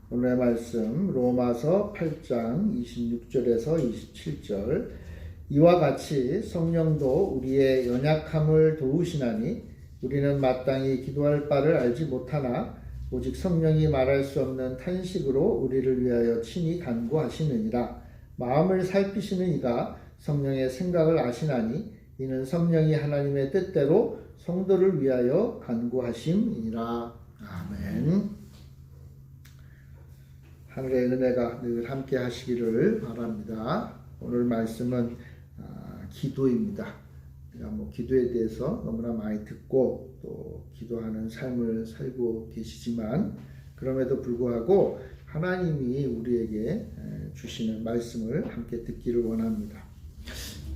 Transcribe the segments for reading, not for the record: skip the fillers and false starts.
오늘의 말씀 로마서 8장 26절에서 27절. 이와 같이 성령도 우리의 연약함을 도우시나니 우리는 마땅히 기도할 바를 알지 못하나 오직 성령이 말할 수 없는 탄식으로 우리를 위하여 친히 간구하시느니라. 마음을 살피시는 이가 성령의 생각을 아시나니 이는 성령이 하나님의 뜻대로 성도를 위하여 간구하심이니라. 아멘. 하늘의 은혜가 늘 함께 하시기를 바랍니다. 오늘 말씀은 기도입니다. 우리가 기도에 대해서 너무나 많이 듣고 또 기도하는 삶을 살고 계시지만 그럼에도 불구하고 하나님이 우리에게 주시는 말씀을 함께 듣기를 원합니다.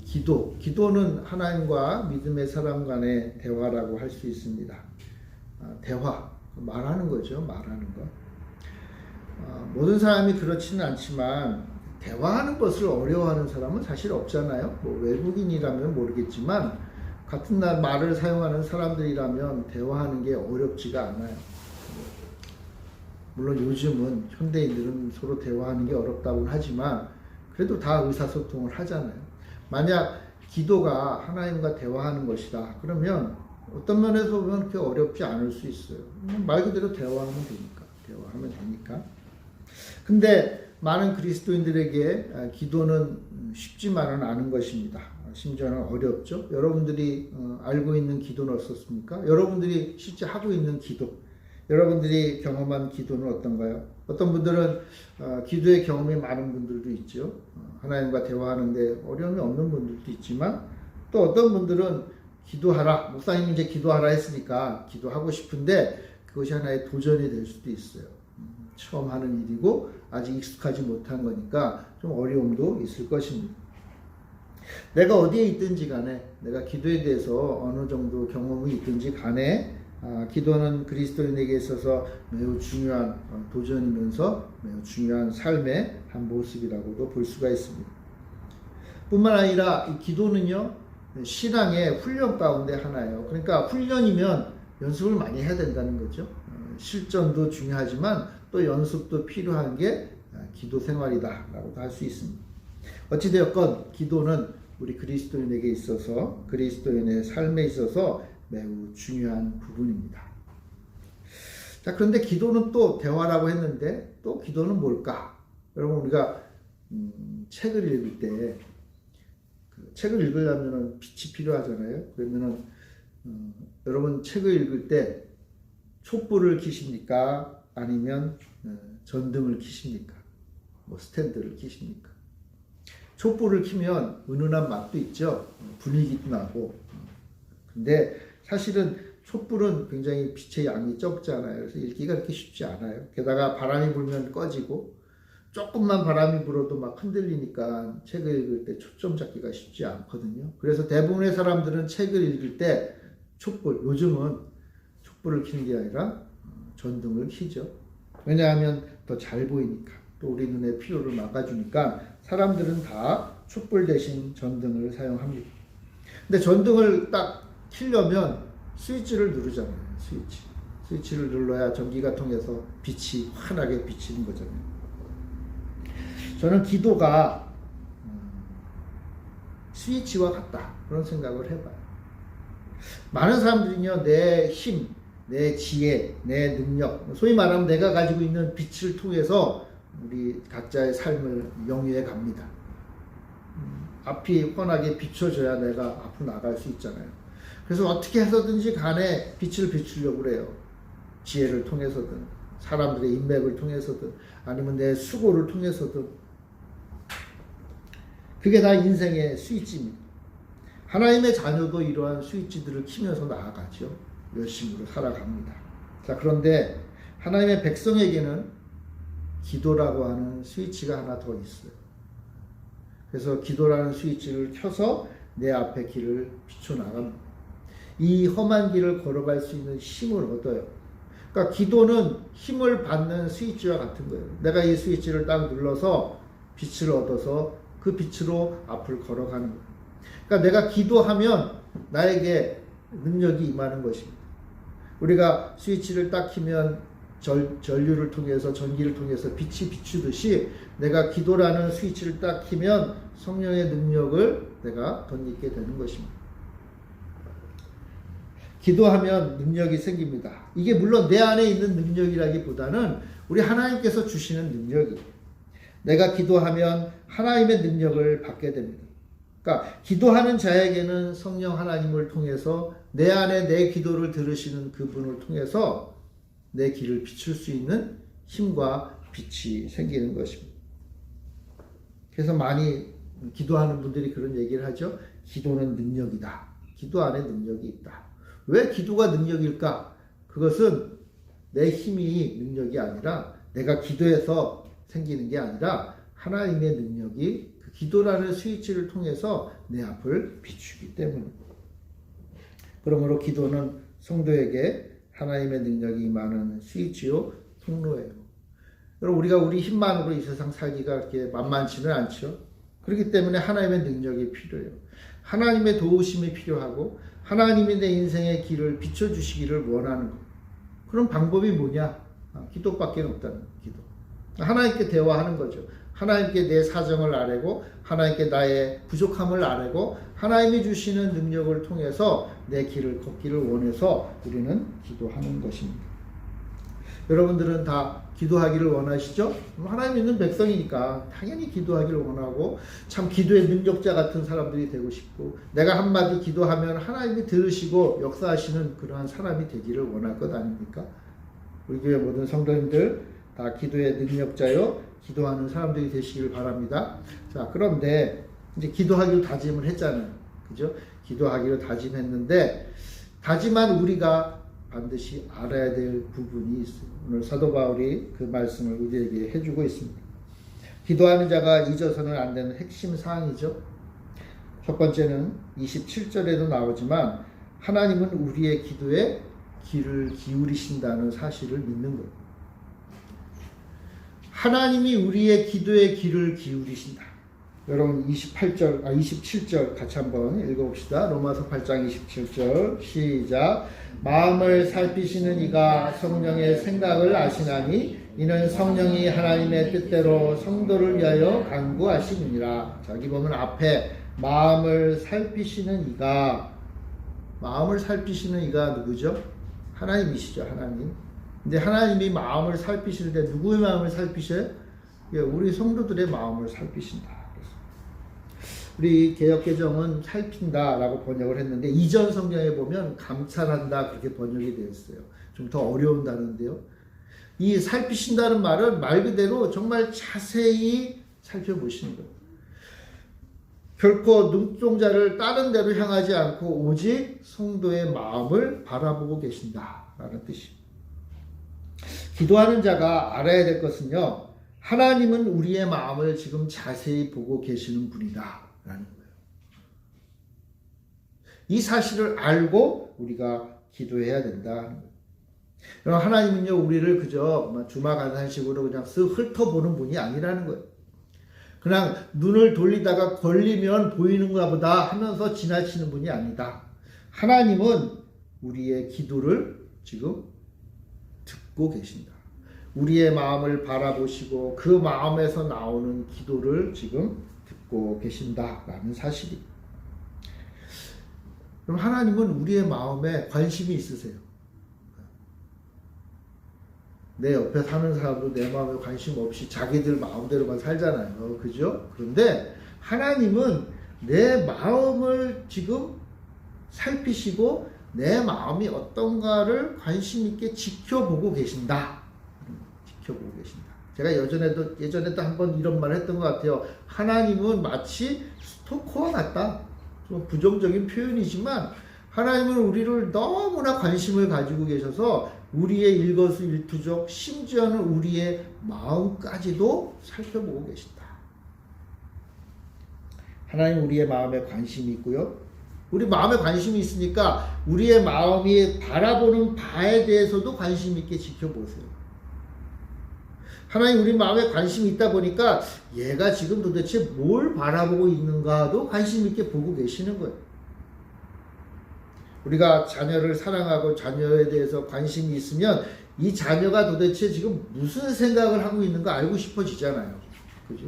기도는 하나님과 믿음의 사람 간의 대화라고 할 수 있습니다. 대화, 말하는 거죠. 말하는 것. 모든 사람이 그렇지는 않지만 대화하는 것을 어려워하는 사람은 사실 없잖아요. 외국인이라면 모르겠지만 같은 말을 사용하는 사람들이라면 대화하는 게 어렵지가 않아요. 물론 요즘은 현대인들은 서로 대화하는 게 어렵다고는 하지만 그래도 다 의사소통을 하잖아요. 만약 기도가 하나님과 대화하는 것이다 그러면 어떤 면에서 보면 그렇게 어렵지 않을 수 있어요. 말 그대로 대화하면 되니까. 근데 많은 그리스도인들에게 기도는 쉽지만은 않은 것입니다. 심지어는 어렵죠. 여러분들이 알고 있는 기도는 어떻습니까? 여러분들이 실제 하고 있는 기도, 여러분들이 경험한 기도는 어떤가요? 어떤 분들은 기도의 경험이 많은 분들도 있죠. 하나님과 대화하는데 어려움이 없는 분들도 있지만 또 어떤 분들은 기도하라, 목사님이 이제 기도하라 했으니까 기도하고 싶은데 그것이 하나의 도전이 될 수도 있어요. 처음 하는 일이고 아직 익숙하지 못한 거니까 좀 어려움도 있을 것입니다. 내가 어디에 있든지 간에 내가 기도에 대해서 어느 정도 경험이 있든지 간에 기도는 그리스도인에게 있어서 매우 중요한 도전이면서 매우 중요한 삶의 한 모습이라고도 볼 수가 있습니다. 뿐만 아니라 이 기도는요 신앙의 훈련 가운데 하나예요. 그러니까 훈련이면 연습을 많이 해야 된다는 거죠. 실전도 중요하지만 또 연습도 필요한 게 기도 생활이다라고도 할 수 있습니다. 어찌되었건 기도는 우리 그리스도인에게 있어서 그리스도인의 삶에 있어서 매우 중요한 부분입니다. 자, 그런데 기도는 또 대화라고 했는데 또 기도는 뭘까? 여러분 우리가 책을 읽을 때 책을 읽으려면 빛이 필요하잖아요. 그러면은 여러분 책을 읽을 때 촛불을 켜십니까? 아니면 전등을 켜십니까? 스탠드를 켜십니까? 촛불을 켜면 은은한 맛도 있죠. 분위기도 나고. 근데 사실은 촛불은 굉장히 빛의 양이 적잖아요. 그래서 읽기가 그렇게 쉽지 않아요. 게다가 바람이 불면 꺼지고 조금만 바람이 불어도 막 흔들리니까 책을 읽을 때 초점 잡기가 쉽지 않거든요. 그래서 대부분의 사람들은 책을 읽을 때 요즘은 촛불을 켜는 게 아니라 전등을 켜죠. 왜냐하면 더 잘 보이니까. 또 우리 눈의 피로를 막아주니까 사람들은 다 촛불 대신 전등을 사용합니다. 근데 전등을 딱 켜려면 스위치를 누르잖아요. 스위치를 눌러야 전기가 통해서 빛이 환하게 비치는 거잖아요. 저는 기도가 스위치와 같다 그런 생각을 해봐요. 많은 사람들은요 내 힘, 내 지혜, 내 능력, 소위 말하면 내가 가지고 있는 빛을 통해서 우리 각자의 삶을 영위해 갑니다. 앞이 훤하게 비춰져야 내가 앞으로 나갈 수 있잖아요. 그래서 어떻게 해서든지 간에 빛을 비추려고 그래요. 지혜를 통해서든 사람들의 인맥을 통해서든 아니면 내 수고를 통해서든 그게 다 인생의 스위치입니다. 하나님의 자녀도 이러한 스위치들을 키면서 나아가죠. 열심으로 살아갑니다. 자, 그런데 하나님의 백성에게는 기도라고 하는 스위치가 하나 더 있어요. 그래서 기도라는 스위치를 켜서 내 앞에 길을 비춰나갑니다. 이 험한 길을 걸어갈 수 있는 힘을 얻어요. 그러니까 기도는 힘을 받는 스위치와 같은 거예요. 내가 이 스위치를 딱 눌러서 빛을 얻어서 그 빛으로 앞을 걸어가는 거예요. 그러니까 내가 기도하면 나에게 능력이 임하는 것입니다. 우리가 스위치를 딱 켜면 전류를 통해서 전기를 통해서 빛이 비추듯이 내가 기도라는 스위치를 딱 키면 성령의 능력을 내가 덧입게 되는 것입니다. 기도하면 능력이 생깁니다. 이게 물론 내 안에 있는 능력이라기보다는 우리 하나님께서 주시는 능력이에요. 내가 기도하면 하나님의 능력을 받게 됩니다. 그러니까 기도하는 자에게는 성령 하나님을 통해서 내 안에 내 기도를 들으시는 그분을 통해서 내 길을 비출 수 있는 힘과 빛이 생기는 것입니다. 그래서 많이 기도하는 분들이 그런 얘기를 하죠. 기도는 능력이다. 기도 안에 능력이 있다. 왜 기도가 능력일까? 그것은 내 힘이 능력이 아니라 내가 기도해서 생기는 게 아니라 하나님의 능력이 그 기도라는 스위치를 통해서 내 앞을 비추기 때문입니다. 그러므로 기도는 성도에게 하나님의 능력이 임하는 스위치요, 통로예요. 여러분, 우리가 우리 힘만으로 이 세상 살기가 그렇게 만만치는 않죠. 그렇기 때문에 하나님의 능력이 필요해요. 하나님의 도우심이 필요하고 하나님이 내 인생의 길을 비춰주시기를 원하는 것. 그런 방법이 뭐냐? 기도밖에 없다는 기도. 하나님께 대화하는 거죠. 하나님께 내 사정을 아뢰고 하나님께 나의 부족함을 아뢰고 하나님이 주시는 능력을 통해서 내 길을 걷기를 원해서 우리는 기도하는 것입니다. 여러분들은 다 기도하기를 원하시죠? 하나님 있는 백성이니까 당연히 기도하기를 원하고 참 기도의 능력자 같은 사람들이 되고 싶고 내가 한마디 기도하면 하나님이 들으시고 역사하시는 그러한 사람이 되기를 원할 것 아닙니까? 우리 교회 모든 성도님들 다 기도의 능력자요 기도하는 사람들이 되시길 바랍니다. 자, 그런데 이제 기도하기로 다짐을 했잖아요. 그죠? 기도하기로 다짐했는데 다짐한 우리가 반드시 알아야 될 부분이 있어요. 오늘 사도 바울이 그 말씀을 우리에게 해주고 있습니다. 기도하는 자가 잊어서는 안 되는 핵심 사항이죠. 첫 번째는 27절에도 나오지만 하나님은 우리의 기도에 귀를 기울이신다는 사실을 믿는 거예요. 하나님이 우리의 기도에 귀를 기울이신다. 여러분 27절 같이 한번 읽어봅시다. 로마서 8장 27절 시작. 마음을 살피시는 이가 성령의 생각을 아시나니 이는 성령이 하나님의 뜻대로 성도를 위하여 간구하심이니라. 자, 여기 보면 앞에 마음을 살피시는 이가 누구죠? 하나님이시죠. 하나님. 근데 하나님이 마음을 살피실 때 누구의 마음을 살피셔요? 우리 성도들의 마음을 살피신다. 우리 개역개정은 살핀다라고 번역을 했는데 이전 성경에 보면 감찰한다 그렇게 번역이 되어 있어요. 좀 더 어려운 단어인데요. 이 살피신다는 말은 말 그대로 정말 자세히 살펴보시는 거예요. 결코 눈동자를 다른 데로 향하지 않고 오직 성도의 마음을 바라보고 계신다라는 뜻입니다. 기도하는 자가 알아야 될 것은요. 하나님은 우리의 마음을 지금 자세히 보고 계시는 분이다 라는 거예요. 이 사실을 알고 우리가 기도해야 된다는 거예요. 여러분, 하나님은요 우리를 그저 주마간산식으로 그냥 쓱 훑어보는 분이 아니라는 거예요. 그냥 눈을 돌리다가 걸리면 보이는가 보다 하면서 지나치는 분이 아니다. 하나님은 우리의 기도를 지금 듣고 계신다. 우리의 마음을 바라보시고 그 마음에서 나오는 기도를 지금 듣고 계신다라는 사실이. 그럼 하나님은 우리의 마음에 관심이 있으세요. 내 옆에 사는 사람도 내 마음에 관심 없이 자기들 마음대로만 살잖아요. 그죠? 그런데 하나님은 내 마음을 지금 살피시고 내 마음이 어떤가를 관심 있게 지켜보고 계신다. 지켜보고 계신다. 제가 예전에도 한번 이런 말을 했던 것 같아요. 하나님은 마치 스토커와 같다. 좀 부정적인 표현이지만 하나님은 우리를 너무나 관심을 가지고 계셔서 우리의 일거수일투족 심지어는 우리의 마음까지도 살펴보고 계신다. 하나님 우리의 마음에 관심이 있고요. 우리 마음에 관심이 있으니까 우리의 마음이 바라보는 바에 대해서도 관심 있게 지켜보세요. 하나님 우리 마음에 관심이 있다 보니까 얘가 지금 도대체 뭘 바라보고 있는가도 관심 있게 보고 계시는 거예요. 우리가 자녀를 사랑하고 자녀에 대해서 관심이 있으면 이 자녀가 도대체 지금 무슨 생각을 하고 있는 거 알고 싶어지잖아요. 그죠?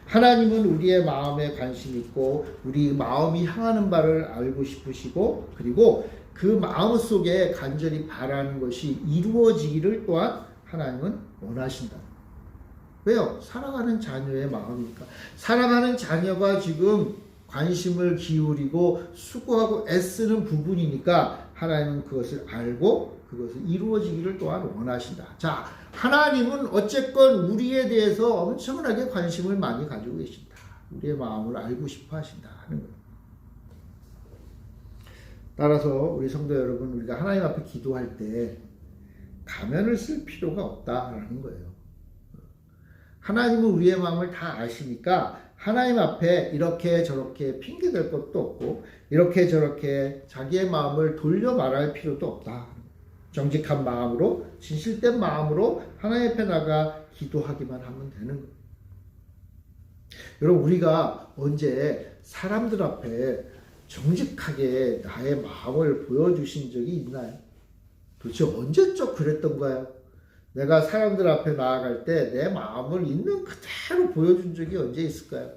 하나님은 우리의 마음에 관심 있고 우리 마음이 향하는 바를 알고 싶으시고 그리고 그 마음 속에 간절히 바라는 것이 이루어지기를 또한 하나님은 원하신다. 왜요? 사랑하는 자녀의 마음이니까. 사랑하는 자녀가 지금 관심을 기울이고 수고하고 애쓰는 부분이니까 하나님은 그것을 알고 그것을 이루어지기를 또한 원하신다. 자, 하나님은 어쨌건 우리에 대해서 엄청나게 관심을 많이 가지고 계신다. 우리의 마음을 알고 싶어 하신다 하는 거예요. 따라서 우리 성도 여러분, 우리가 하나님 앞에 기도할 때 가면을 쓸 필요가 없다라는 거예요. 하나님은 우리의 마음을 다 아시니까 하나님 앞에 이렇게 저렇게 핑계댈 것도 없고 이렇게 저렇게 자기의 마음을 돌려 말할 필요도 없다. 정직한 마음으로 진실된 마음으로 하나님 앞에 나가 기도하기만 하면 되는 거예요. 여러분, 우리가 언제 사람들 앞에 정직하게 나의 마음을 보여주신 적이 있나요? 도대체 언제적 그랬던가요? 내가 사람들 앞에 나아갈 때 내 마음을 있는 그대로 보여준 적이 언제 있을까요?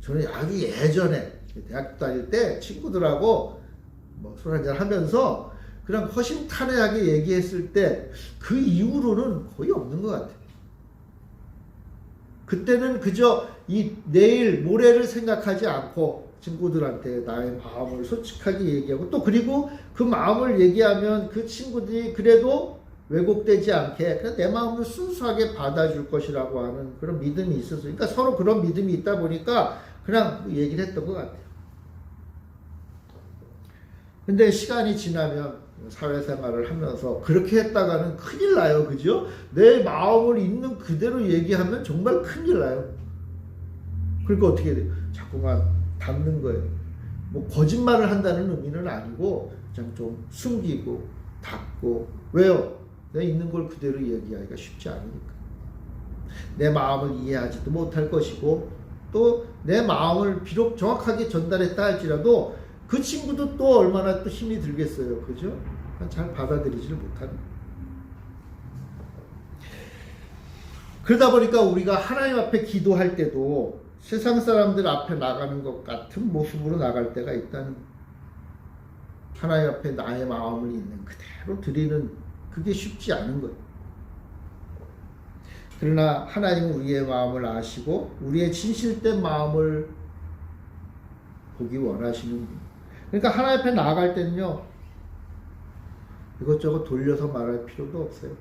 저는 아주 예전에 대학교 다닐 때 친구들하고 술 한잔 하면서 그냥 허심탄회하게 얘기했을 때 그 이후로는 거의 없는 것 같아요. 그때는 그저 이 내일 모레를 생각하지 않고 친구들한테 나의 마음을 솔직하게 얘기하고 또 그리고 그 마음을 얘기하면 그 친구들이 그래도 왜곡되지 않게 그냥 내 마음을 순수하게 받아줄 것이라고 하는 그런 믿음이 있었어요. 그러니까 서로 그런 믿음이 있다 보니까 그냥 얘기를 했던 것 같아요. 근데 시간이 지나면 사회생활을 하면서 그렇게 했다가는 큰일 나요. 그죠? 내 마음을 있는 그대로 얘기하면 정말 큰일 나요. 그러니까 어떻게 돼요? 자꾸만 닫는 거예요. 뭐 거짓말을 한다는 의미는 아니고 그냥 좀 숨기고 닫고. 왜요? 내 있는 걸 그대로 얘기하기가 쉽지 않으니까. 내 마음을 이해하지도 못할 것이고 또 내 마음을 비록 정확하게 전달했다 할지라도 그 친구도 또 얼마나 또 힘이 들겠어요. 그죠? 잘 받아들이지를 못하는. 그러다 보니까 우리가 하나님 앞에 기도할 때도 세상 사람들 앞에 나가는 것 같은 모습으로 나갈 때가 있다는. 하나님 앞에 나의 마음을 있는 그대로 드리는 그게 쉽지 않은 거예요. 그러나 하나님은 우리의 마음을 아시고 우리의 진실된 마음을 보기 원하시는 분. 그러니까 하나님 앞에 나아갈 때는요, 이것저것 돌려서 말할 필요도 없어요.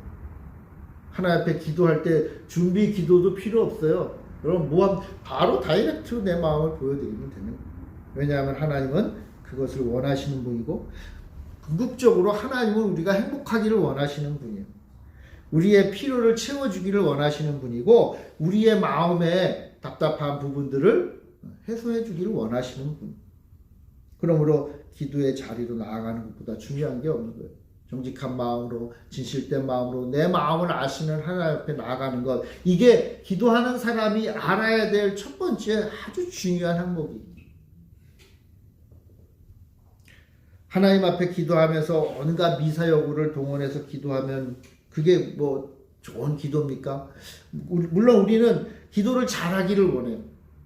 하나님 앞에 기도할 때 준비 기도도 필요 없어요. 여러분, 바로 다이렉트로 내 마음을 보여드리면 되는 거예요. 왜냐하면 하나님은 그것을 원하시는 분이고, 궁극적으로 하나님은 우리가 행복하기를 원하시는 분이에요. 우리의 필요를 채워주기를 원하시는 분이고, 우리의 마음에 답답한 부분들을 해소해 주기를 원하시는 분. 그러므로 기도의 자리로 나아가는 것보다 중요한 게 없는 거예요. 정직한 마음으로, 진실된 마음으로 내 마음을 아시는 하나님 앞에 나아가는 것. 이게 기도하는 사람이 알아야 될 첫 번째 아주 중요한 항목이에요. 하나님 앞에 기도하면서 온갖 미사여구를 동원해서 기도하면 그게 뭐 좋은 기도입니까? 물론 우리는 기도를 잘하기를 원해요.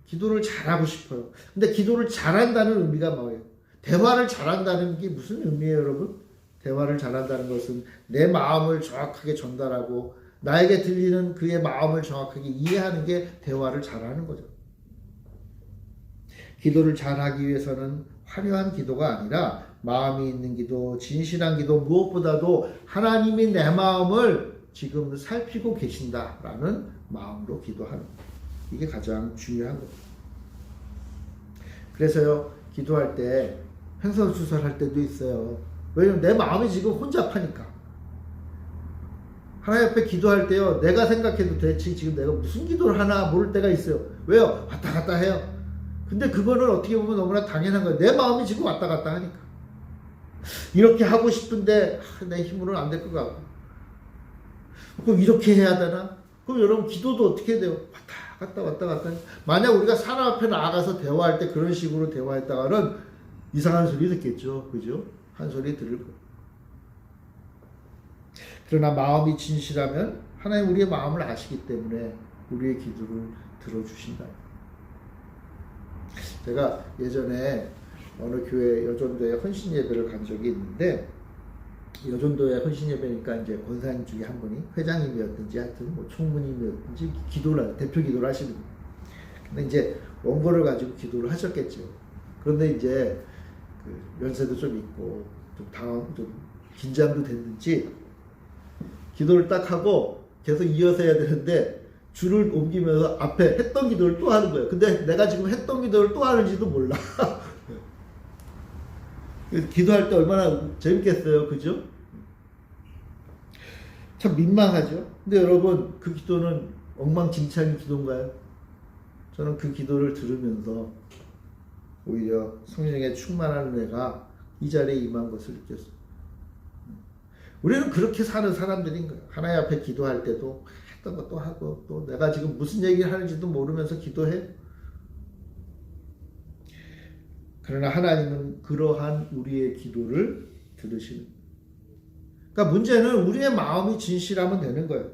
기도를 잘하고 싶어요. 근데 기도를 잘한다는 의미가 뭐예요? 대화를 잘한다는 게 무슨 의미예요, 여러분? 대화를 잘한다는 것은 내 마음을 정확하게 전달하고 나에게 들리는 그의 마음을 정확하게 이해하는 게 대화를 잘하는 거죠. 기도를 잘하기 위해서는 화려한 기도가 아니라 마음이 있는 기도, 진실한 기도, 무엇보다도 하나님이 내 마음을 지금 살피고 계신다라는 마음으로 기도하는 것. 이게 가장 중요한 겁니다. 그래서요, 기도할 때 횡설수설할 때도 있어요. 왜냐면 내 마음이 지금 혼잡하니까. 하나님 앞에 기도할 때요, 내가 생각해도 대체 지금 내가 무슨 기도를 하나 모를 때가 있어요. 왜요? 왔다 갔다 해요. 근데 그거는 어떻게 보면 너무나 당연한 거예요. 내 마음이 지금 왔다 갔다 하니까. 이렇게 하고 싶은데 내 힘으로는 안 될 것 같고. 그럼 이렇게 해야 되나? 그럼 여러분 기도도 어떻게 돼요? 왔다 갔다. 만약 우리가 사람 앞에 나가서 대화할 때 그런 식으로 대화했다가는 이상한 소리 듣겠죠. 그죠? 한 소리 들을 거. 그러나 마음이 진실하면 하나님 우리의 마음을 아시기 때문에 우리의 기도를 들어주신다. 제가 예전에 어느 교회 여전도에 헌신 예배를 간 적이 있는데, 여전도에 헌신 예배니까 이제 권사님 중에 한 분이 회장님이었든지 하여튼 뭐 총무님이었든지 기도를 대표 기도를 하시는 거예요. 근데 이제 원고를 가지고 기도를 하셨겠죠. 그런데 이제 그 연세도 좀 있고 좀 긴장도 됐는지 기도를 딱 하고 계속 이어서 해야 되는데 줄을 옮기면서 앞에 했던 기도를 또 하는 거예요. 근데 내가 지금 했던 기도를 또 하는지도 몰라. 기도할 때 얼마나 재밌겠어요. 그죠? 참 민망하죠. 근데 여러분, 그 기도는 엉망진창인 기도인가요? 저는 그 기도를 들으면서 오히려 성령에 충만한 은혜가 이 자리에 임한 것을 느꼈어요. 우리는 그렇게 사는 사람들인 거예요. 하나님 앞에 기도할 때도 했던 것도 하고, 또 내가 지금 무슨 얘기를 하는지도 모르면서 기도해. 그러나 하나님은 그러한 우리의 기도를 들으시는 거예요. 그러니까 문제는 우리의 마음이 진실하면 되는 거예요.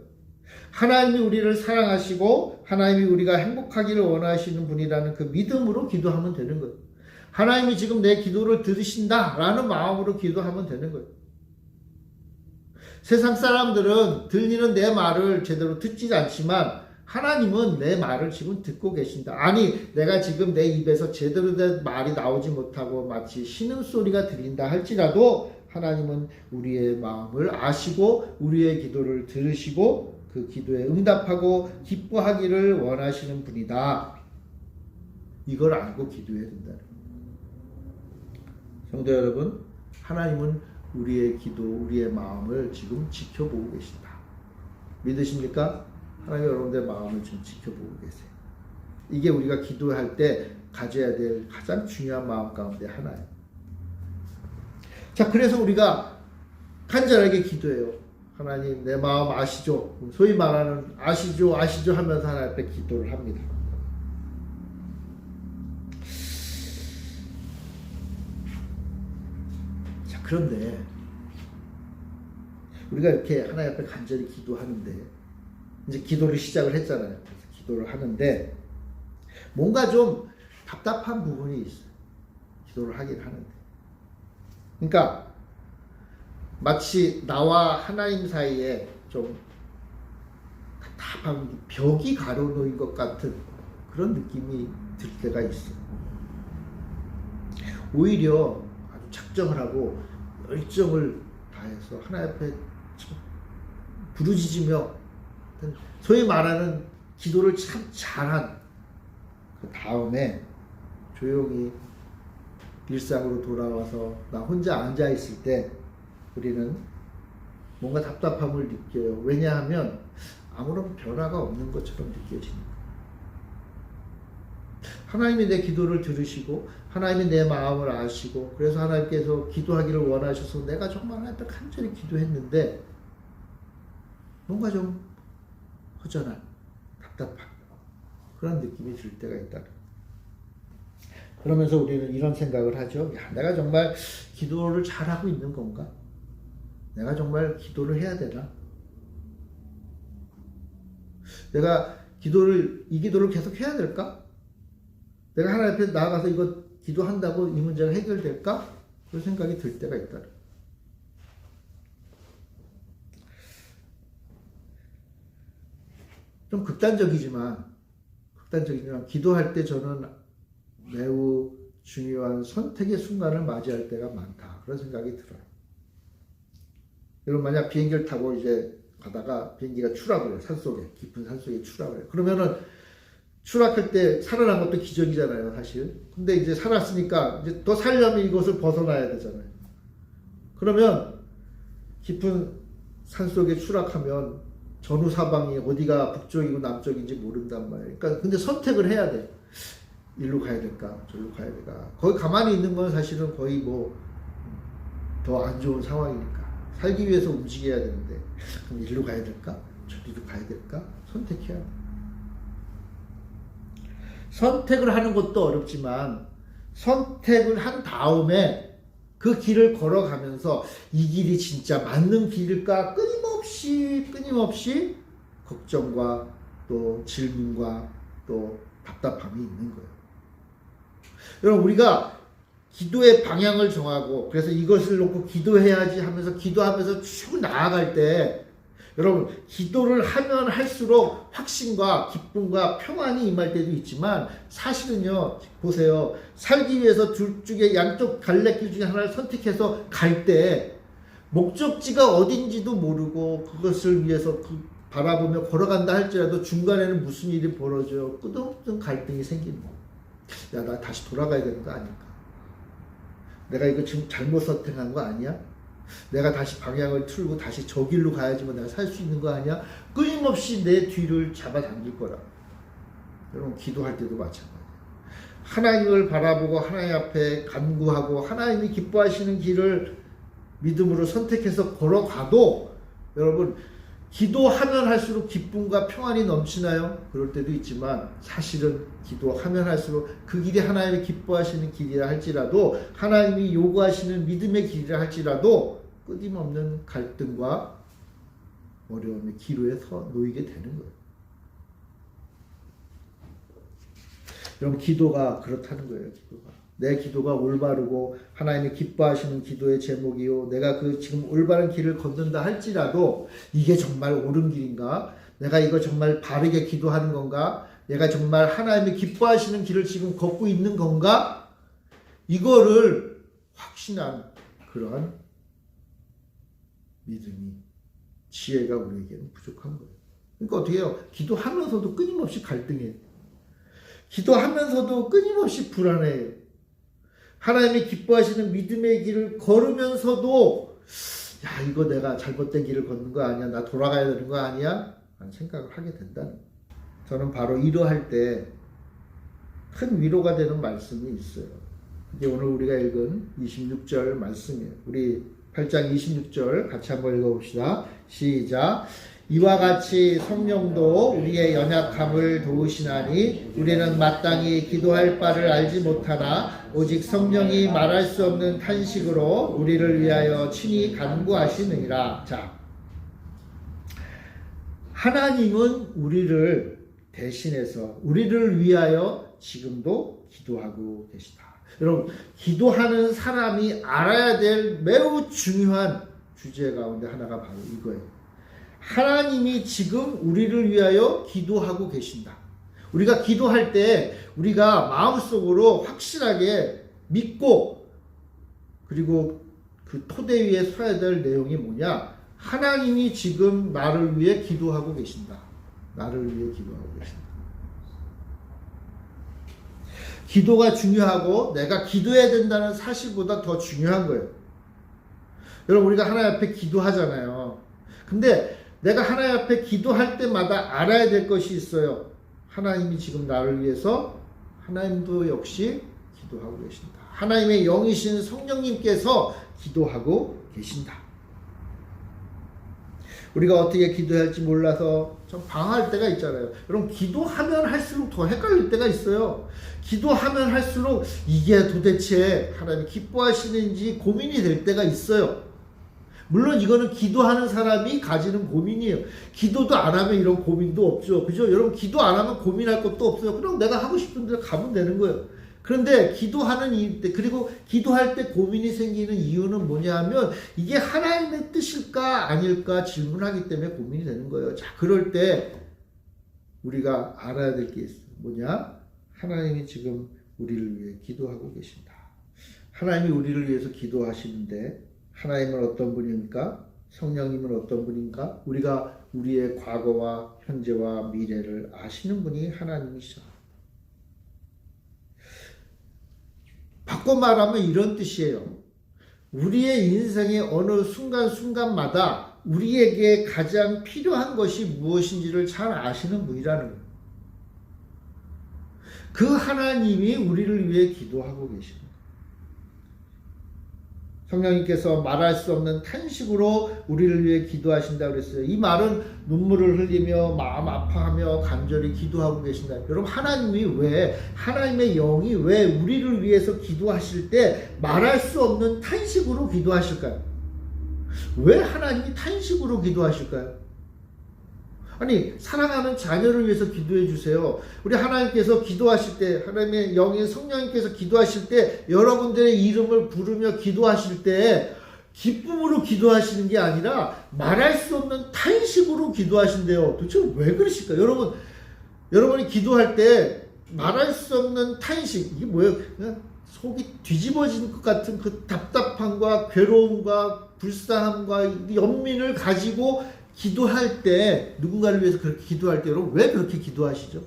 하나님이 우리를 사랑하시고 하나님이 우리가 행복하기를 원하시는 분이라는 그 믿음으로 기도하면 되는 거예요. 하나님이 지금 내 기도를 들으신다라는 마음으로 기도하면 되는 거예요. 세상 사람들은 들리는 내 말을 제대로 듣지 않지만 하나님은 내 말을 지금 듣고 계신다. 아니, 내가 지금 내 입에서 제대로 된 말이 나오지 못하고 마치 신음소리가 들린다 할지라도 하나님은 우리의 마음을 아시고 우리의 기도를 들으시고 그 기도에 응답하고 기뻐하기를 원하시는 분이다. 이걸 알고 기도해야 된다. 성도 여러분, 하나님은 우리의 기도, 우리의 마음을 지금 지켜보고 계신다. 믿으십니까? 하나님 여러분들의 마음을 지금 지켜보고 계세요. 이게 우리가 기도할 때 가져야 될 가장 중요한 마음 가운데 하나예요. 자, 그래서 우리가 간절하게 기도해요. 하나님, 내 마음 아시죠? 소위 말하는 아시죠 하면서 하나님 앞에 기도를 합니다. 자, 그런데 우리가 이렇게 하나님 앞에 간절히 기도하는데 이제 기도를 시작을 했잖아요. 그래서 기도를 하는데 뭔가 좀 답답한 부분이 있어요. 기도를 하긴 하는데. 그러니까 마치 나와 하나님 사이에 좀 답답한 벽이 가로놓인 것 같은 그런 느낌이 들 때가 있어요. 오히려 아주 작정을 하고 열정을 다해서 하나님 앞에 부르짖으며 소위 말하는 기도를 참 잘한 그 다음에 조용히 일상으로 돌아와서 나 혼자 앉아 있을 때 우리는 뭔가 답답함을 느껴요. 왜냐하면 아무런 변화가 없는 것처럼 느껴지니까. 하나님이 내 기도를 들으시고 하나님이 내 마음을 아시고 그래서 하나님께서 기도하기를 원하셔서 내가 정말 하나님 앞에 간절히 기도했는데 뭔가 좀 허전한 답답한 그런 느낌이 들 때가 있다. 그러면서 우리는 이런 생각을 하죠. 야, 내가 정말 기도를 잘하고 있는 건가? 내가 정말 기도를 해야 되나? 내가 이 기도를 계속 해야 될까? 내가 하나님 앞에 나아가서 이거 기도한다고 이 문제가 해결될까? 그런 생각이 들 때가 있다. 좀 극단적이지만 기도할 때 저는 매우 중요한 선택의 순간을 맞이할 때가 많다. 그런 생각이 들어요. 여러분 만약 비행기를 타고 이제 가다가 비행기가 추락을 해요. 산속에 깊은 산속에 추락을 해요. 그러면은 추락할 때 살아난 것도 기적이잖아요, 사실. 근데 이제 살았으니까 이제 더 살려면 이것을 벗어나야 되잖아요. 그러면 깊은 산속에 추락하면 전후 사방이 어디가 북쪽이고 남쪽인지 모른단 말이에요. 그러니까 근데 선택을 해야 돼. 일로 가야 될까, 저로 가야 될까. 거기 가만히 있는 건 사실은 거의 뭐 더 안 좋은 상황이니까 살기 위해서 움직여야 되는데 그럼 일로 가야 될까, 저리로 가야 될까 선택해야 돼. 선택을 하는 것도 어렵지만 선택을 한 다음에 그 길을 걸어가면서 이 길이 진짜 맞는 길일까 끊임없이 걱정과 또 질문과 또 답답함이 있는 거예요. 여러분, 우리가 기도의 방향을 정하고 그래서 이것을 놓고 기도해야지 하면서 기도하면서 쭉 나아갈 때 여러분, 기도를 하면 할수록 확신과 기쁨과 평안이 임할 때도 있지만 사실은요, 보세요. 살기 위해서 둘 중에 양쪽 갈래길 중에 하나를 선택해서 갈 때 목적지가 어딘지도 모르고 그것을 위해서 바라보며 걸어간다 할지라도 중간에는 무슨 일이 벌어져요. 끝없는 갈등이 생기는 거예요. 야, 나 다시 돌아가야 되는 거 아닐까? 내가 이거 지금 잘못 선택한 거 아니야? 내가 다시 방향을 틀고 다시 저 길로 가야지만 내가 살 수 있는 거 아니야? 끊임없이 내 뒤를 잡아당길 거라. 여러분, 기도할 때도 마찬가지예요. 하나님을 바라보고 하나님 앞에 간구하고 하나님이 기뻐하시는 길을 믿음으로 선택해서 걸어가도 여러분, 기도하면 할수록 기쁨과 평안이 넘치나요? 그럴 때도 있지만 사실은 기도하면 할수록 그 길이 하나님이 기뻐하시는 길이라 할지라도 하나님이 요구하시는 믿음의 길이라 할지라도 끊임없는 갈등과 어려움의 기로에 놓이게 되는 거예요. 여러분, 기도가 그렇다는 거예요. 기도가. 내 기도가 올바르고 하나님이 기뻐하시는 기도의 제목이요, 내가 그 지금 올바른 길을 걷는다 할지라도 이게 정말 옳은 길인가? 내가 이거 정말 바르게 기도하는 건가? 내가 정말 하나님이 기뻐하시는 길을 지금 걷고 있는 건가? 이거를 확신한 그러한 믿음이, 지혜가 우리에게는 부족한 거예요. 그러니까 어떻게 해요? 기도하면서도 끊임없이 갈등해요. 기도하면서도 끊임없이 불안해요. 하나님이 기뻐하시는 믿음의 길을 걸으면서도 야, 이거 내가 잘못된 길을 걷는 거 아니야? 나 돌아가야 되는 거 아니야? 라는 생각을 하게 된다는 거예요. 저는 바로 이러할 때 큰 위로가 되는 말씀이 있어요. 이게 오늘 우리가 읽은 26절 말씀이에요. 우리 8장 26절 같이 한번 읽어봅시다. 시작. 이와 같이 성령도 우리의 연약함을 도우시나니 우리는 마땅히 기도할 바를 알지 못하나 오직 성령이 말할 수 없는 탄식으로 우리를 위하여 친히 간구하시느니라. 자, 하나님은 우리를 대신해서 우리를 위하여 지금도 기도하고 계시다. 여러분, 기도하는 사람이 알아야 될 매우 중요한 주제 가운데 하나가 바로 이거예요. 하나님이 지금 우리를 위하여 기도하고 계신다. 우리가 기도할 때 우리가 마음속으로 확실하게 믿고 그리고 그 토대 위에 서야 될 내용이 뭐냐? 하나님이 지금 나를 위해 기도하고 계신다. 나를 위해 기도하고 계신다. 기도가 중요하고 내가 기도해야 된다는 사실보다 더 중요한 거예요. 여러분, 우리가 하나님 앞에 기도하잖아요. 근데 내가 하나님 앞에 기도할 때마다 알아야 될 것이 있어요. 하나님이 지금 나를 위해서 하나님도 역시 기도하고 계신다. 하나님의 영이신 성령님께서 기도하고 계신다. 우리가 어떻게 기도해야 할지 몰라서 좀 방황할 때가 있잖아요. 여러분, 기도하면 할수록 더 헷갈릴 때가 있어요. 기도하면 할수록 이게 도대체 하나님이 기뻐하시는지 고민이 될 때가 있어요. 물론 이거는 기도하는 사람이 가지는 고민이에요. 기도도 안 하면 이런 고민도 없죠. 그죠? 여러분, 기도 안 하면 고민할 것도 없어요. 그럼 내가 하고 싶은 데 가면 되는 거예요. 그런데 기도하는 이유 때, 그리고 기도할 때 고민이 생기는 이유는 뭐냐 하면 이게 하나님의 뜻일까 아닐까 질문하기 때문에 고민이 되는 거예요. 자, 그럴 때 우리가 알아야 될 게 있어요. 뭐냐? 하나님이 지금 우리를 위해 기도하고 계신다. 하나님이 우리를 위해서 기도하시는데 하나님은 어떤 분입니까? 성령님은 어떤 분인가? 우리가 우리의 과거와 현재와 미래를 아시는 분이 하나님이시죠. 바꿔 말하면 이런 뜻이에요. 우리의 인생의 어느 순간순간마다 우리에게 가장 필요한 것이 무엇인지를 잘 아시는 분이라는 거예요. 그 하나님이 우리를 위해 기도하고 계십니다. 성령님께서 말할 수 없는 탄식으로 우리를 위해 기도하신다고 그랬어요. 이 말은 눈물을 흘리며 마음 아파하며 간절히 기도하고 계신다. 여러분, 하나님의 영이 왜 우리를 위해서 기도하실 때 말할 수 없는 탄식으로 기도하실까요? 왜 하나님이 탄식으로 기도하실까요? 아니, 사랑하는 자녀를 위해서 기도해 주세요. 우리 하나님께서 기도하실 때, 하나님의 영인 성령님께서 기도하실 때, 여러분들의 이름을 부르며 기도하실 때 기쁨으로 기도하시는 게 아니라 말할 수 없는 탄식으로 기도하신대요. 도대체 왜 그러실까요? 여러분이 기도할 때 말할 수 없는 탄식, 이게 뭐예요? 그냥 속이 뒤집어진 것 같은 그 답답함과 괴로움과 불쌍함과 연민을 가지고 기도할 때, 누군가를 위해서 그렇게 기도할 때, 여러분 왜 그렇게 기도하시죠?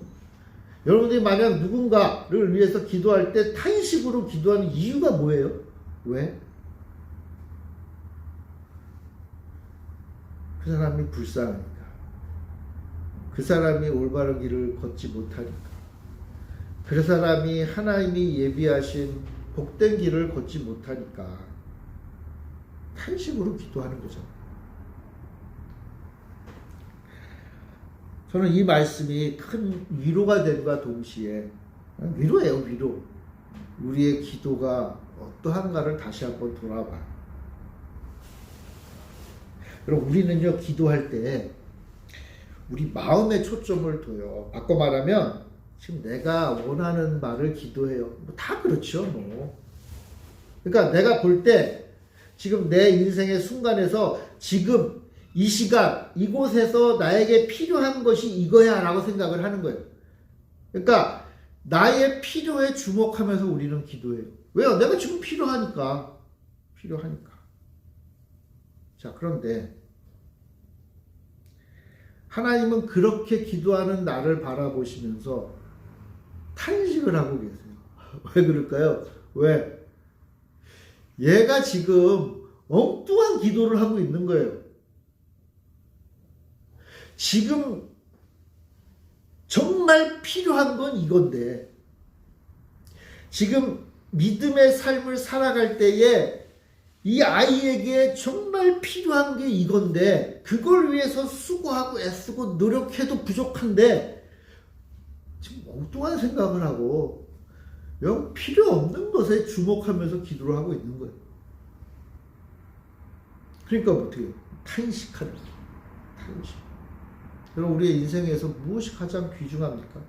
여러분들이 만약 누군가를 위해서 기도할 때 탄식으로 기도하는 이유가 뭐예요? 왜? 그 사람이 불쌍하니까. 그 사람이 올바른 길을 걷지 못하니까. 그 사람이 하나님이 예비하신 복된 길을 걷지 못하니까 탄식으로 기도하는 거죠. 저는 이 말씀이 큰 위로가 됨과 동시에, 위로예요, 위로. 우리의 기도가 어떠한가를 다시 한번 돌아봐요. 여러분, 우리는요, 기도할 때 우리 마음에 초점을 둬요. 바꿔 말하면 지금 내가 원하는 말을 기도해요. 다 그렇죠, 뭐. 그러니까 내가 볼 때 지금 내 인생의 순간에서 지금 이 시간 이곳에서 나에게 필요한 것이 이거야 라고 생각을 하는 거예요. 그러니까 나의 필요에 주목하면서 우리는 기도해요. 왜요? 내가 지금 필요하니까. 자, 그런데 하나님은 그렇게 기도하는 나를 바라보시면서 탄식을 하고 계세요. 왜 그럴까요? 왜? 얘가 지금 엉뚱한 기도를 하고 있는 거예요. 지금 정말 필요한 건 이건데, 지금 믿음의 삶을 살아갈 때에 이 아이에게 정말 필요한 게 이건데, 그걸 위해서 수고하고 애쓰고 노력해도 부족한데 지금 엉뚱한 생각을 하고 영 필요 없는 것에 주목하면서 기도를 하고 있는 거예요. 그러니까 어떻게 해요? 탄식하는 거죠. 탄식. 여러분, 우리의 인생에서 무엇이 가장 귀중합니까?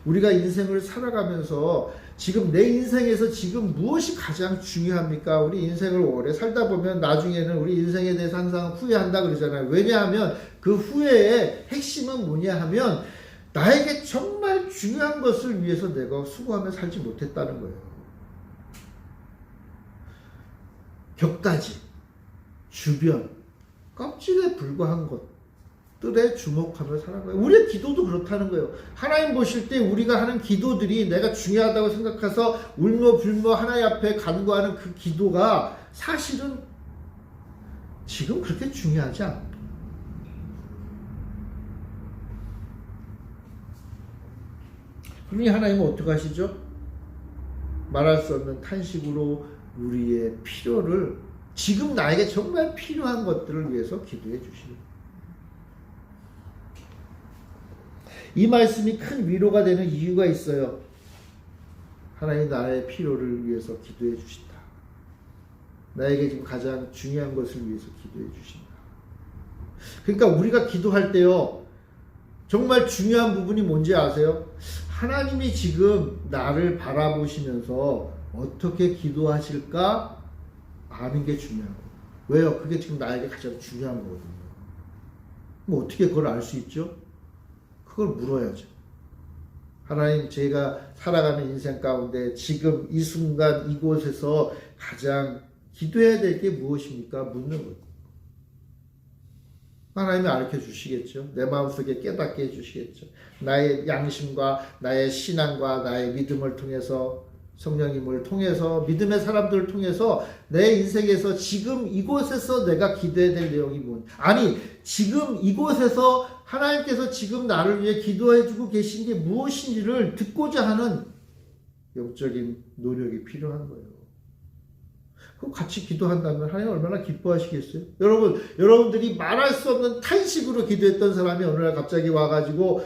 우리가 인생을 살아가면서 지금 내 인생에서 지금 무엇이 가장 중요합니까? 우리 인생을 오래 살다 보면 나중에는 우리 인생에 대해서 항상 후회한다 그러잖아요. 왜냐하면 그 후회의 핵심은 뭐냐 하면 나에게 정말 중요한 것을 위해서 내가 수고하며 살지 못했다는 거예요. 격가지, 주변, 껍질에 불과한 것들에 주목하며 살아가요. 우리의 기도도 그렇다는 거예요. 하나님 보실 때 우리가 하는 기도들이 내가 중요하다고 생각해서 울며 불며 하나님 앞에 간구하는 그 기도가 사실은 지금 그렇게 중요하지 않아요. 그러니 하나님은 어떻게 하시죠? 말할 수 없는 탄식으로 우리의 필요를, 지금 나에게 정말 필요한 것들을 위해서 기도해 주시는, 이 말씀이 큰 위로가 되는 이유가 있어요. 하나님 나의 필요를 위해서 기도해 주신다. 나에게 지금 가장 중요한 것을 위해서 기도해 주신다. 그러니까 우리가 기도할 때요, 정말 중요한 부분이 뭔지 아세요? 하나님이 지금 나를 바라보시면서 어떻게 기도하실까 아는 게 중요한 거예요. 왜요? 그게 지금 나에게 가장 중요한 거거든요. 뭐 어떻게 그걸 알 수 있죠? 그걸 물어야죠. 하나님, 제가 살아가는 인생 가운데 지금 이 순간 이곳에서 가장 기도해야 될 게 무엇입니까? 묻는 거예요. 하나님이 가르쳐 주시겠죠. 내 마음속에 깨닫게 해주시겠죠. 나의 양심과 나의 신앙과 나의 믿음을 통해서, 성령님을 통해서, 믿음의 사람들을 통해서 내 인생에서 지금 이곳에서 내가 기도해야 될 내용이 뭔지, 아니 지금 이곳에서 하나님께서 지금 나를 위해 기도해주고 계신 게 무엇인지를 듣고자 하는 영적인 노력이 필요한 거예요. 그럼 같이 기도한다면 하나님 얼마나 기뻐하시겠어요? 여러분들이 말할 수 없는 탄식으로 기도했던 사람이 어느 날 갑자기 와가지고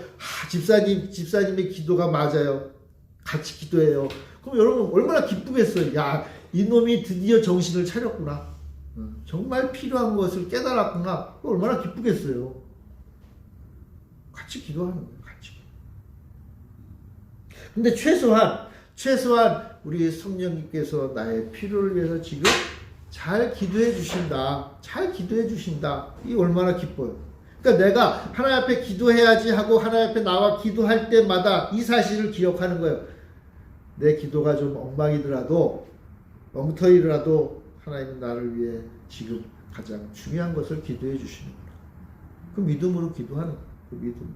집사님의 기도가 맞아요. 같이 기도해요. 그럼 여러분 얼마나 기쁘겠어요? 야, 이놈이 드디어 정신을 차렸구나. 정말 필요한 것을 깨달았구나. 얼마나 기쁘겠어요. 같이 기도하는 거예요. 같이. 근데 최소한 우리 성령님께서 나의 필요를 위해서 지금 잘 기도해 주신다. 잘 기도해 주신다. 이 얼마나 기뻐요. 그러니까 내가 하나님 앞에 기도해야지 하고 하나님 앞에 나와 기도할 때마다 이 사실을 기억하는 거예요. 내 기도가 좀 엉망이더라도 엉터리라도 하나님은 나를 위해 지금 가장 중요한 것을 기도해 주시는구나. 그 믿음으로 기도하는 거예요. 그 믿음.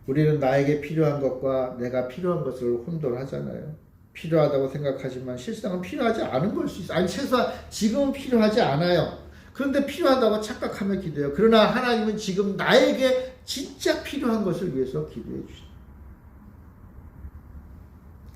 우리는 나에게 필요한 것과 내가 필요한 것을 혼돈하잖아요. 필요하다고 생각하지만 실상은 필요하지 않은 걸 수 있어요. 아니 최소한 지금은 필요하지 않아요. 그런데 필요하다고 착각하며 기도해요. 그러나 하나님은 지금 나에게 진짜 필요한 것을 위해서 기도해 주십니다.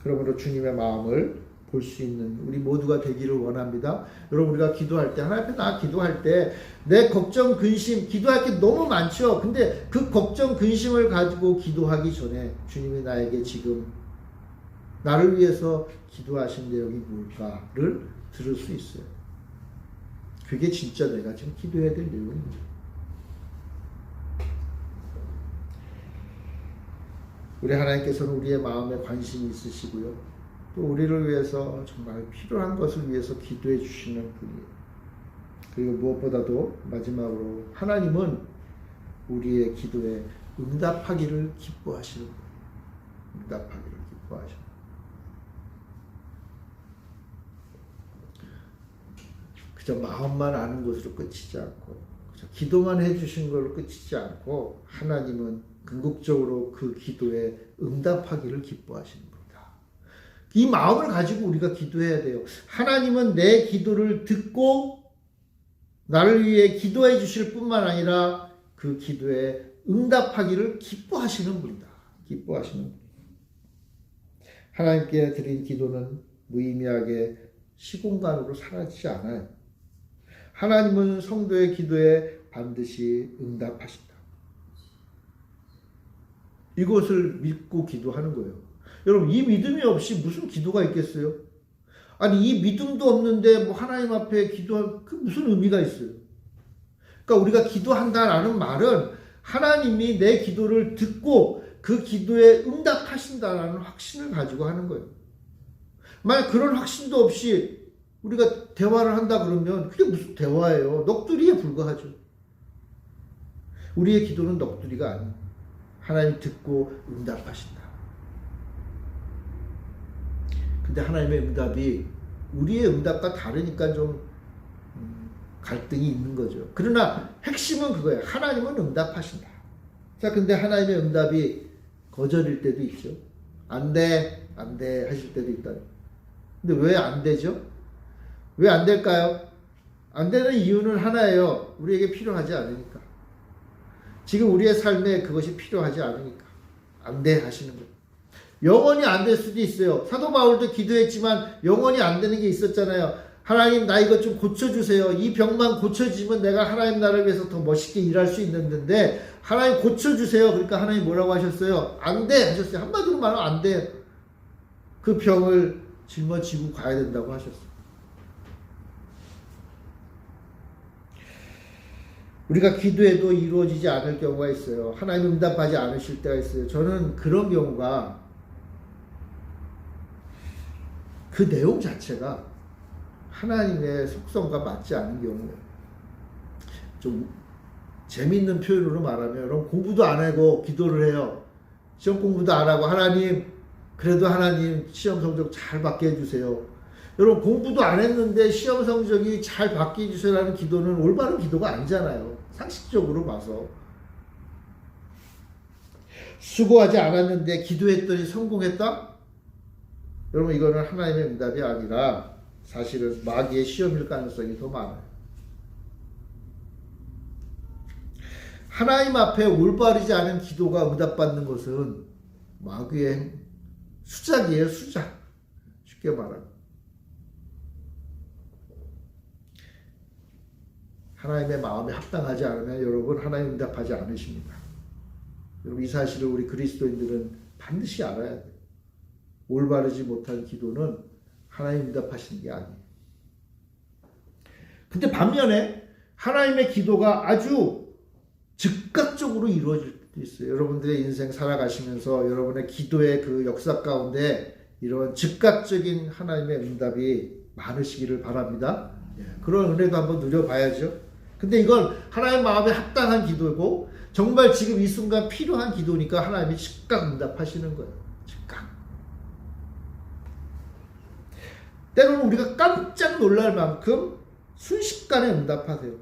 그러므로 주님의 마음을 볼 수 있는 우리 모두가 되기를 원합니다. 여러분 우리가 기도할 때 하나님 앞에 나 기도할 때 내 걱정 근심 기도할 게 너무 많죠. 근데 그 걱정 근심을 가지고 기도하기 전에 주님이 나에게 지금 나를 위해서 기도하신 내용이 뭘까를 들을 수 있어요. 그게 진짜 내가 지금 기도해야 될 내용입니다. 우리 하나님께서는 우리의 마음에 관심이 있으시고요. 또 우리를 위해서 정말 필요한 것을 위해서 기도해 주시는 분이에요. 그리고 무엇보다도 마지막으로 하나님은 우리의 기도에 응답하기를 기뻐하시는 거예요. 응답하기를 기뻐하시는 거예요. 그저 마음만 아는 것으로 끝이지 않고 그저 기도만 해주신 걸로 끝이지 않고 하나님은 궁극적으로 그 기도에 응답하기를 기뻐하시는 겁니다. 이 마음을 가지고 우리가 기도해야 돼요. 하나님은 내 기도를 듣고 나를 위해 기도해 주실 뿐만 아니라 그 기도에 응답하기를 기뻐하시는 분이다. 기뻐하시는 분. 하나님께 드린 기도는 무의미하게 시공간으로 사라지지 않아요. 하나님은 성도의 기도에 반드시 응답하신다. 이것을 믿고 기도하는 거예요. 여러분 이 믿음이 없이 무슨 기도가 있겠어요? 아니 이 믿음도 없는데 뭐 하나님 앞에 기도할 그 무슨 의미가 있어요? 그러니까 우리가 기도한다라는 말은 하나님이 내 기도를 듣고 그 기도에 응답하신다라는 확신을 가지고 하는 거예요. 만약 그런 확신도 없이 우리가 대화를 한다 그러면 그게 무슨 대화예요? 넋두리에 불과하죠. 우리의 기도는 넋두리가 아니에요. 하나님 듣고 응답하신다. 근데 하나님의 응답이 우리의 응답과 다르니까 좀 갈등이 있는 거죠. 그러나 핵심은 그거예요. 하나님은 응답하신다. 자, 근데 하나님의 응답이 거절일 때도 있죠. 안 돼, 안 돼 하실 때도 있다. 근데 왜 안 되죠? 왜 안 될까요? 안 되는 이유는 하나예요. 우리에게 필요하지 않으니까. 지금 우리의 삶에 그것이 필요하지 않으니까. 안 돼 하시는 거예요. 영원히 안 될 수도 있어요. 사도 바울도 기도했지만 영원히 안 되는 게 있었잖아요. 하나님 나 이것 좀 고쳐주세요. 이 병만 고쳐지면 내가 하나님 나라를 위해서 더 멋있게 일할 수 있는데 하나님 고쳐주세요. 그러니까 하나님 뭐라고 하셨어요? 안 돼 하셨어요. 한마디로 말하면 안 돼. 그 병을 짊어지고 가야 된다고 하셨어요. 우리가 기도해도 이루어지지 않을 경우가 있어요. 하나님 응답하지 않으실 때가 있어요. 저는 그런 경우가 그 내용 자체가 하나님의 속성과 맞지 않은 경우예요. 좀 재미있는 표현으로 말하면 여러분 공부도 안 하고 기도를 해요. 시험 공부도 안 하고 하나님 그래도 하나님 시험 성적 잘 받게 해주세요. 여러분 공부도 안 했는데 시험 성적이 잘 받게 해주세요라는 기도는 올바른 기도가 아니잖아요. 상식적으로 봐서. 수고하지 않았는데 기도했더니 성공했다? 여러분 이거는 하나님의 응답이 아니라 사실은 마귀의 시험일 가능성이 더 많아요. 하나님 앞에 올바르지 않은 기도가 응답받는 것은 마귀의 수작이에요. 수작. 쉽게 말하면. 하나님의 마음에 합당하지 않으면 여러분 하나님 응답하지 않으십니다. 여러분 이 사실을 우리 그리스도인들은 반드시 알아야 돼요. 올바르지 못한 기도는 하나님 응답하시는 게 아니에요. 근데 반면에 하나님의 기도가 아주 즉각적으로 이루어질 때도 있어요. 여러분들의 인생 살아가시면서 여러분의 기도의 그 역사 가운데 이런 즉각적인 하나님의 응답이 많으시기를 바랍니다. 그런 은혜도 한번 누려봐야죠. 근데 이건 하나님 마음에 합당한 기도고 정말 지금 이 순간 필요한 기도니까 하나님이 즉각 응답하시는 거예요. 즉각. 때로는 우리가 깜짝 놀랄 만큼 순식간에 응답하세요.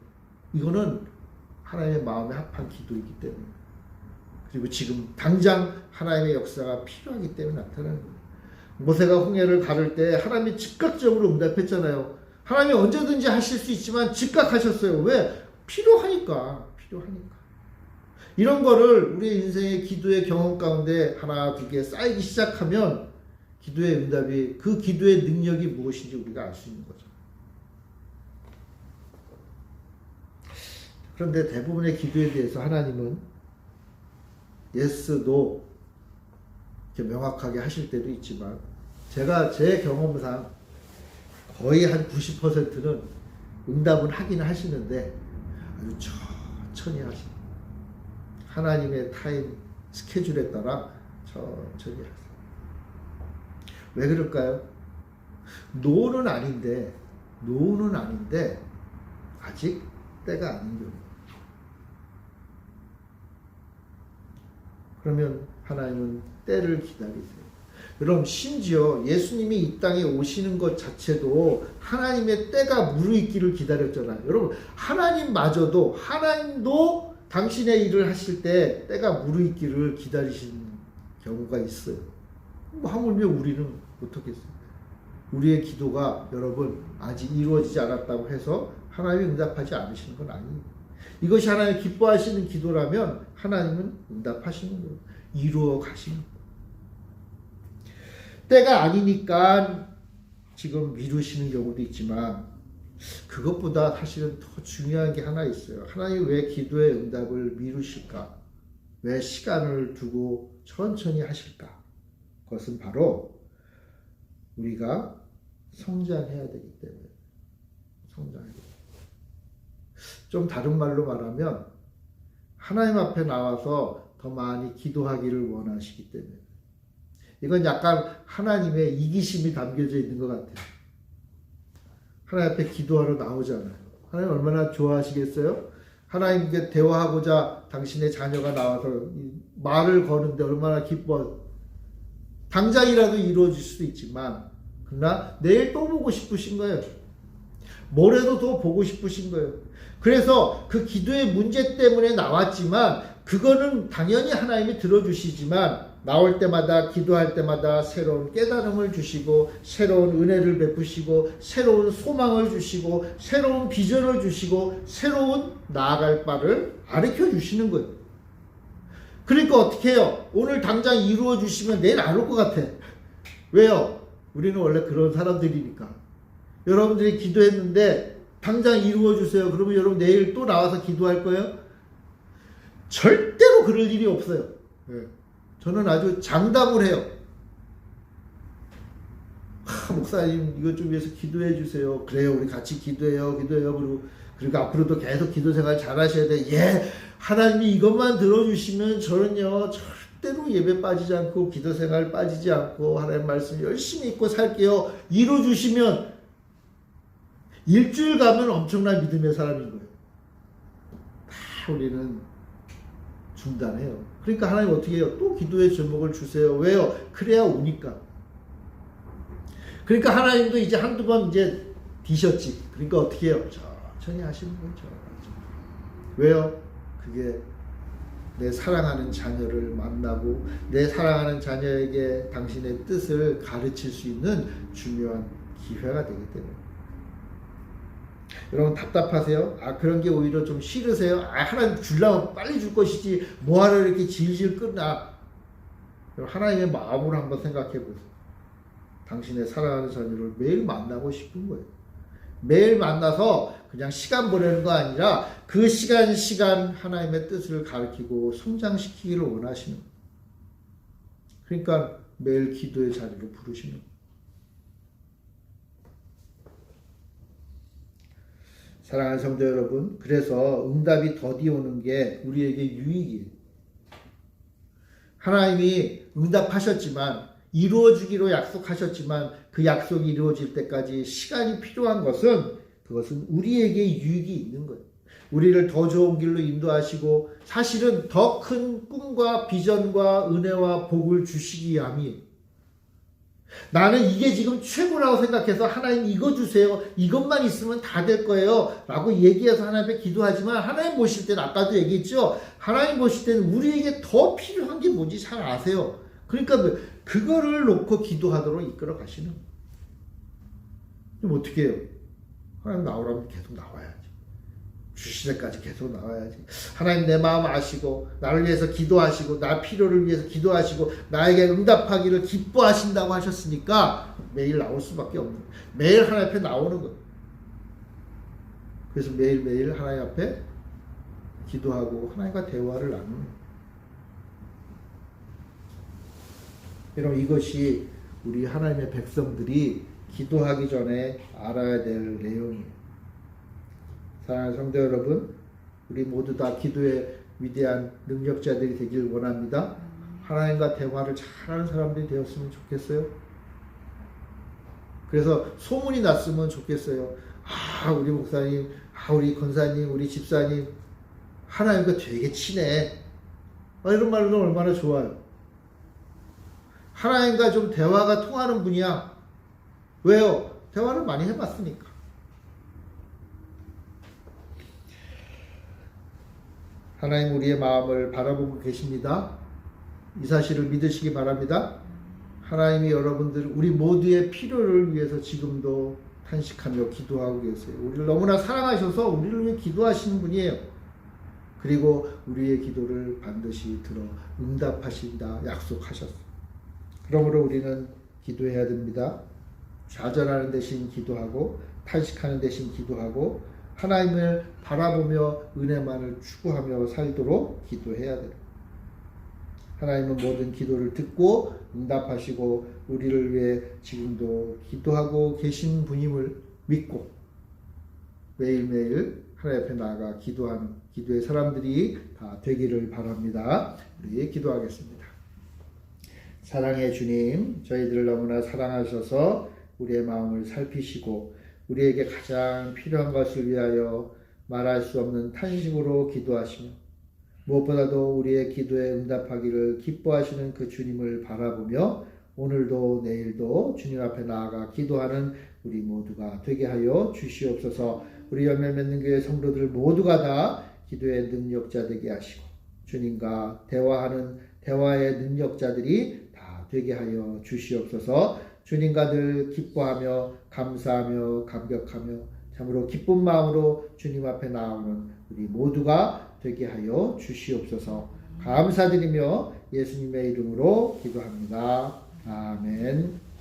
이거는 하나님의 마음에 합한 기도이기 때문에. 그리고 지금 당장 하나님의 역사가 필요하기 때문에 나타나는 거예요. 모세가 홍해를 가를 때 하나님이 즉각적으로 응답했잖아요. 하나님이 언제든지 하실 수 있지만 즉각하셨어요. 왜? 필요하니까. 이런 거를 우리의 인생의 기도의 경험 가운데 하나, 두 개 쌓이기 시작하면 기도의 응답이, 그 기도의 능력이 무엇인지 우리가 알 수 있는 거죠. 그런데 대부분의 기도에 대해서 하나님은 yes, no 이렇게 명확하게 하실 때도 있지만 제가 제 경험상 거의 한 90%는 응답은 하긴 하시는데 아주 천천히 하십니다. 하나님의 타임 스케줄에 따라 천천히 하세요. 왜 그럴까요? 노는 아닌데 아직 때가 아닌 경우. 그러면 하나님은 때를 기다리세요. 여러분 심지어 예수님이 이 땅에 오시는 것 자체도 하나님의 때가 무르익기를 기다렸잖아요. 여러분 하나님도 당신의 일을 하실 때 때가 무르익기를 기다리시는 경우가 있어요. 하물며 우리는 어떻겠어요? 우리의 기도가 여러분 아직 이루어지지 않았다고 해서 하나님이 응답하지 않으시는 건 아니에요. 이것이 하나님 기뻐하시는 기도라면 하나님은 응답하시는 거예요. 이루어 가시는 거예요. 때가 아니니까 지금 미루시는 경우도 있지만 그것보다 사실은 더 중요한 게 하나 있어요. 하나님 왜 기도의 응답을 미루실까? 왜 시간을 두고 천천히 하실까? 그것은 바로 우리가 성장해야 되기 때문에. 좀 다른 말로 말하면 하나님 앞에 나와서 더 많이 기도하기를 원하시기 때문에. 이건 약간 하나님의 이기심이 담겨져 있는 것 같아요. 하나님 앞에 기도하러 나오잖아요. 하나님 얼마나 좋아하시겠어요? 하나님께 대화하고자 당신의 자녀가 나와서 말을 거는데 얼마나 기뻐. 당장이라도 이루어질 수도 있지만 그러나 내일 또 보고 싶으신 거예요. 모레도 더 보고 싶으신 거예요. 그래서 그 기도의 문제 때문에 나왔지만 그거는 당연히 하나님이 들어주시지만 나올 때마다 기도할 때마다 새로운 깨달음을 주시고 새로운 은혜를 베푸시고 새로운 소망을 주시고 새로운 비전을 주시고 새로운 나아갈 바를 가르쳐 주시는 거예요. 그러니까 어떻게 해요? 오늘 당장 이루어 주시면 내일 안 올 것 같아. 왜요? 우리는 원래 그런 사람들이니까. 여러분들이 기도했는데 당장 이루어 주세요. 그러면 여러분 내일 또 나와서 기도할 거예요? 절대로 그럴 일이 없어요. 저는 아주 장담을 해요. 목사님 이것 좀 위해서 기도해 주세요. 그래요. 우리 같이 기도해요. 그리고 앞으로도 계속 기도 생활 잘 하셔야 돼. 예. 하나님이 이것만 들어주시면 저는요 절대로 예배 빠지지 않고 기도 생활 빠지지 않고 하나님 말씀 열심히 읽고 살게요. 이루어주시면 일주일 가면 엄청난 믿음의 사람인 거예요. 다 우리는 중단해요. 그러니까 하나님 어떻게 해요? 또 기도의 제목을 주세요. 왜요? 그래야 오니까. 그러니까 하나님도 이제 한두 번 이제 디셨지. 그러니까 어떻게 해요? 천천히 하시는 거죠. 왜요? 그게 내 사랑하는 자녀를 만나고 내 사랑하는 자녀에게 당신의 뜻을 가르칠 수 있는 중요한 기회가 되기 때문에. 여러분 답답하세요? 그런 게 오히려 좀 싫으세요? 하나님 주려면 빨리 줄 것이지 뭐하러 이렇게 질질 끄나? 하나님의 마음으로 한번 생각해 보세요. 당신의 사랑하는 자녀를 매일 만나고 싶은 거예요. 매일 만나서 그냥 시간 보내는 거 아니라 그 시간 하나님의 뜻을 가르치고 성장시키기를 원하시는 거예요. 그러니까 매일 기도의 자리로 부르시는 거예요. 사랑하는 성도 여러분, 그래서 응답이 더디 오는 게 우리에게 유익이에요. 하나님이 응답하셨지만, 이루어지기로 약속하셨지만 그 약속이 이루어질 때까지 시간이 필요한 그것은 우리에게 유익이 있는 거예요. 우리를 더 좋은 길로 인도하시고 사실은 더 큰 꿈과 비전과 은혜와 복을 주시기 위함이에요. 나는 이게 지금 최고라고 생각해서 하나님 이거 주세요. 이것만 있으면 다 될 거예요. 라고 얘기해서 하나님 앞에 기도하지만 하나님 보실 때는 아까도 얘기했죠. 하나님 보실 때는 우리에게 더 필요한 게 뭔지 잘 아세요. 그러니까 그거를 놓고 기도하도록 이끌어 가시는 거예요. 그럼 어떻게 해요? 하나님 나오라면 계속 나와야지. 주실 때까지 계속 나와야지. 하나님 내 마음 아시고 나를 위해서 기도하시고 나 필요를 위해서 기도하시고 나에게 응답하기를 기뻐하신다고 하셨으니까 매일 나올 수밖에 없는 거예요. 매일 하나님 앞에 나오는 거예요. 그래서 매일매일 하나님 앞에 기도하고 하나님과 대화를 나누는 거예요. 여러분, 이것이 우리 하나님의 백성들이 기도하기 전에 알아야 될 내용이에요. 사랑하는 성도 여러분, 우리 모두 다 기도의 위대한 능력자들이 되길 원합니다. 하나님과 대화를 잘하는 사람들이 되었으면 좋겠어요. 그래서 소문이 났으면 좋겠어요. 우리 목사님, 우리 권사님, 우리 집사님 하나님과 되게 친해. 이런 말로 얼마나 좋아요. 하나님과 좀 대화가 통하는 분이야. 왜요? 대화를 많이 해봤으니까. 하나님 우리의 마음을 바라보고 계십니다. 이 사실을 믿으시기 바랍니다. 하나님이 여러분들 우리 모두의 필요를 위해서 지금도 탄식하며 기도하고 계세요. 우리를 너무나 사랑하셔서 우리를 위해 기도하시는 분이에요. 그리고 우리의 기도를 반드시 들어 응답하신다 약속하셨어요. 그러므로 우리는 기도해야 됩니다. 좌절하는 대신 기도하고 탄식하는 대신 기도하고 하나님을 바라보며 은혜만을 추구하며 살도록 기도해야 돼요. 하나님은 모든 기도를 듣고 응답하시고 우리를 위해 지금도 기도하고 계신 분임을 믿고 매일매일 하나님 앞에 나아가 기도하는 기도의 사람들이 다 되기를 바랍니다. 우리 기도하겠습니다. 사랑의 주님, 저희들을 너무나 사랑하셔서 우리의 마음을 살피시고 우리에게 가장 필요한 것을 위하여 말할 수 없는 탄식으로 기도하시며 무엇보다도 우리의 기도에 응답하기를 기뻐하시는 그 주님을 바라보며 오늘도 내일도 주님 앞에 나아가 기도하는 우리 모두가 되게 하여 주시옵소서. 우리 열매 맺는 교회 성도들 모두가 다 기도의 능력자 되게 하시고 주님과 대화하는 대화의 능력자들이 다 되게 하여 주시옵소서. 주님과 늘 기뻐하며 감사하며 감격하며 참으로 기쁜 마음으로 주님 앞에 나오는 우리 모두가 되게 하여 주시옵소서. 감사드리며 예수님의 이름으로 기도합니다. 아멘.